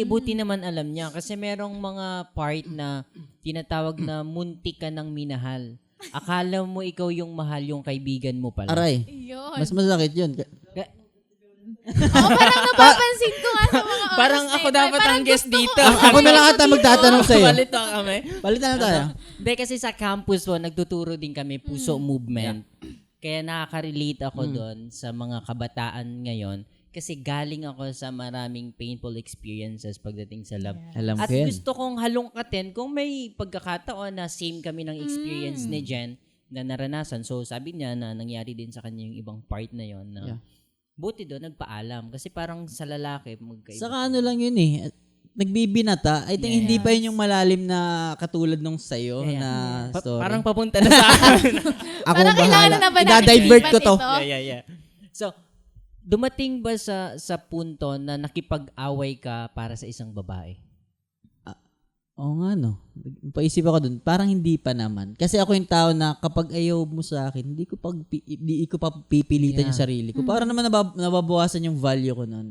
Buti naman alam niya kasi merong mga part na tinatawag na muntik ka ng minahal. Akala mo ikaw yung mahal yung kaibigan mo pala. Aray. Yun. Mas masakit yun. Parang napapansin ko nga sa mga oras Parang na ako ito, dapat parang ang guest gusto ko- dito. Ako na lang ata magtatanong sa'yo. Balito kami. Palitan na tayo. Hindi kasi sa campus po, nagtuturo din kami puso movement. Kaya nakaka-relate ako doon sa mga kabataan ngayon kasi galing ako sa maraming painful experiences pagdating sa love. Alam At ko yan. gusto kong halongkatin kung may pagkakataon na same kami ng experience ni Jen na naranasan. So sabi niya na nangyari din sa kanya yung ibang part na yon na buti doon nagpaalam kasi parang sa lalaki magkaiba. Saka ano lang yun eh. Nagbibinata. I think hindi pa yun yung malalim na katulad nung sa'yo na story. Parang papunta na sa akin. ako Parang kailangan bahala. na ba natin Ida-divert ko ilipat to. ito? Yeah. So dumating ba sa punto na nakipag-away ka para sa isang babae? Oo nga no. Paisip ako dun. Parang hindi pa naman. Kasi ako yung tao na kapag ayaw mo sa akin, hindi ko pa pipilitan yung sarili ko. Para naman nababawasan yung value ko nun.